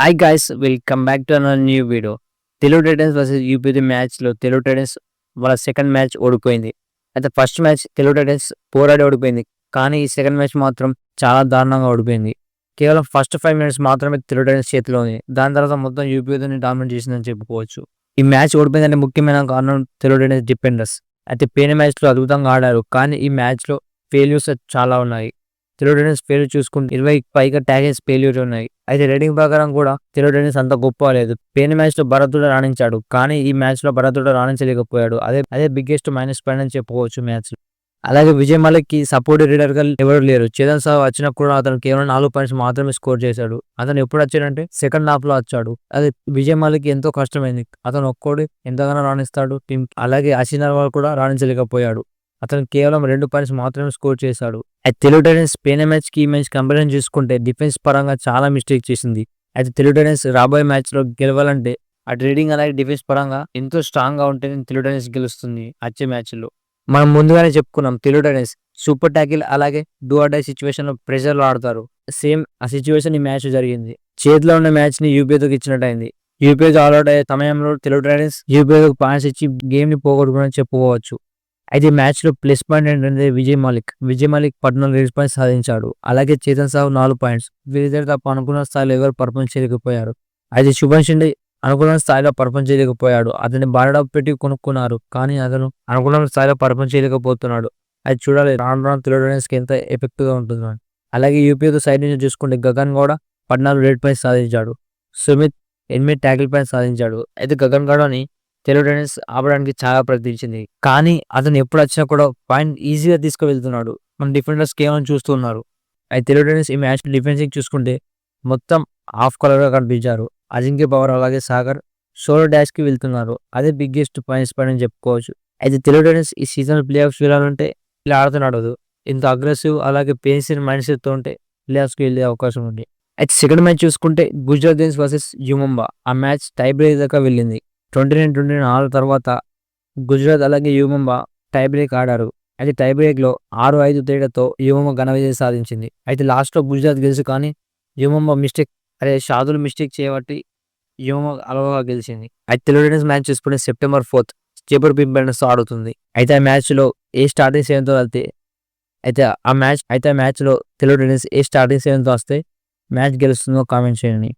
Hi guys welcome back to another new video. Telugu titans versus యూపీది మ్యాచ్లో Telugu titans వాళ్ళ second match ఓడిపోయింది. అయితే ఫస్ట్ మ్యాచ్ తెలుగు టైటన్స్ పోరాడి ఓడిపోయింది. కానీ ఈ సెకండ్ మ్యాచ్ మాత్రం చాలా దారుణంగా ఓడిపోయింది. కేవలం ఫస్ట్ 5 మినిట్స్ మాత్రమే తెలుగు టైటన్స్ చేతిలో ఉంది. దాని తర్వాత మొత్తం యూపీని డామినేట్ చేసిందని చెప్పుకోవచ్చు. ఈ మ్యాచ్ ఓడిపోయిందంటే ముఖ్యమైన కారణం తెలుగు టైటన్స్ డిఫెండర్స్. అయితే పోయిన మ్యాచ్లో అద్భుతంగా ఆడారు. కానీ ఈ మ్యాచ్లో ఫెయిల్యూర్స్ చాలా ఉన్నాయి. తెలుగు టైటన్స్ ఫెయిల్యూర్ చూసుకుంటే 20 పైగా ట్యాగెస్ ఫెయిల్యూర్ ఉన్నాయి. అయితే రేటింగ్ ప్రకారం కూడా తెలుగు టైటన్స్ అంత గొప్ప లేదు. పోయిన మ్యాచ్లో భరత్ కూడా రాణించాడు. కానీ ఈ మ్యాచ్లో భరత్ కూడా రాణించలేకపోయాడు. అదే బిగ్గెస్ట్ మైనస్ పాయింట్ అని చెప్పుకోవచ్చు మ్యాచ్. అలాగే విజయ్ మలిక్ కి సపోర్ట్ రీడర్ గా ఎవరు లేరు. చేతన్ సాహ్ వచ్చినా కూడా అతను కేవలం 4 పాయింట్స్ మాత్రమే స్కోర్ చేశాడు. అతను ఎప్పుడు వచ్చాడంటే సెకండ్ హాఫ్ లో వచ్చాడు. అది విజయ్ మలిక్ ఎంతో కష్టమైంది. అతను ఒక్కడు ఎంతగానో రాణిస్తాడు టీం. అలాగే అశ్విన్ అగర్వాల్ కూడా రాణించలేకపోయాడు. అతను కేవలం 2 పాయింట్స్ మాత్రమే స్కోర్ చేశాడు. అయితే తెలుగు టైటన్స్ పోయిన మ్యాచ్ కి ఈ మ్యాచ్ కంపారిజన్ చూసుకుంటే డిఫెన్స్ పరంగా చాలా మిస్టేక్ చేసింది. అయితే తెలుగు టైటన్స్ రాబోయే మ్యాచ్ లో గెలవాలంటే అటు రీడింగ్ అలాగే డిఫెన్స్ పరంగా ఎంతో స్ట్రాంగ్ గా ఉంటేనే తెలుగు టైటన్స్ గెలుస్తుంది వచ్చే మ్యాచ్ లో. మనం ముందుగానే చెప్పుకున్నాం తెలుగు టైటన్స్ సూపర్ టాకిల్ అలాగే డూ ఆర్ డై సిచ్యువేషన్ లో ప్రెషర్ లో ఆడతారు. సేమ్ ఆ సిచ్యువేషన్ ఈ మ్యాచ్ జరిగింది. చేతిలో ఉన్న మ్యాచ్ ని యూపీఏకి ఇచ్చినట్టు అయింది. యూపీఏకి ఆల్అౌట్ అయ్యే సమయంలో తెలుగు టైటన్స్ యూపీఏకి పాయింట్స్ ఇచ్చి గేమ్ ని పోగొట్టుకుని చెప్పుకోవచ్చు. అయితే మ్యాచ్ లో ప్లస్ పాయింట్ ఏంటంటే విజయ్ మలిక్ 14 పాయింట్స్ సాధించాడు. అలాగే చేతన్ సాహు 4 పాయింట్స్. వీరిద్దరు తప్ప అనుకున్న స్థాయిలో ఎవరు పర్ఫార్మ్ చేయలేకపోయారు. అయితే శుభన్ షిండే అనుకున్న స్థాయిలో పర్ఫార్మ్ చేయలేకపోయాడు. అతన్ని బారడాప్ పెట్టి కొనుక్కున్నారు. కానీ అతను అనుకున్న స్థాయిలో పర్ఫార్మ్ చేయలేకపోతున్నాడు. అది చూడాలి రాను రాను తెలుగు టైటన్స్ కి ఎంత ఎఫెక్ట్ గా ఉంటుంది. అలాగే యూపీఏ సైడ్ నుంచి చూసుకుంటే గగన్ కూడా 14 రేట్ పాయింట్స్ సాధించాడు. సుమిత్ 8 ట్యాకిల్ పాయింట్స్ సాధించాడు. అయితే గగన్ గౌడని తెలుగు టైటన్స్ ఆపడానికి చాలా ప్రయత్నించింది. కానీ అతను ఎప్పుడు వచ్చినా కూడా పాయింట్ ఈజీగా తీసుకువెళ్తున్నాడు. మన డిఫెండర్స్ కేవలం చూస్తున్నారు. అయితే తెలుగు టైటన్స్ ఈ మ్యాచ్ డిఫెన్సింగ్ చూసుకుంటే మొత్తం హాఫ్ కలర్ గా కనిపించారు. అజింక్య పవర్ అలాగే సాగర్ సోలో డాష్ కి వెళ్తున్నారు. అదే బిగ్గెస్ట్ పాయింట్స్ పాయింట్ అని చెప్పుకోవచ్చు. అయితే తెలుగు టైటన్స్ ఈ సీజన్ ప్లే ఆఫ్స్ వెళ్ళాలంటే ఇలా ఆడుతున్నాడు. ఇంత అగ్రెసివ్ అలాగే పేసివ్ మైండ్ సెట్ తో ఉంటే ప్లే ఆఫ్స్ కి వెళ్ళే అవకాశం ఉంది. అయితే సెకండ్ మ్యాచ్ చూసుకుంటే గుజరాత్ జైన్స్ వర్సెస్ యుముంబా ఆ మ్యాచ్ టై బ్రేక్ దాకా వెళ్ళింది. 29-29 ఆడిన తర్వాత గుజరాత్ అలాగే యుముంబా టై బ్రేక్ ఆడారు. అయితే టై బ్రేక్ లో 6-5 తేడాతో యుముంబా ఘన విజయం సాధించింది. అయితే లాస్ట్ లో గుజరాత్ గెలిచి కానీ యుముంబా షాదుల్ మిస్టేక్ చేయబట్టి యుముంబా అలవగా గెలిచింది. అయితే తెలుగు టైటన్స్ మ్యాచ్ చూసుకుంటే September 4th జైపూర్ పింక్ తో ఆడుతుంది. అయితే ఆ మ్యాచ్ లో ఏ స్టార్టింగ్ 7తో వెళ్తే ఆ మ్యాచ్ లో తెలుగు టైటన్స్ ఏ స్టార్టింగ్ 7తో వస్తే మ్యాచ్ గెలుస్తుందో కామెంట్ చేయండి.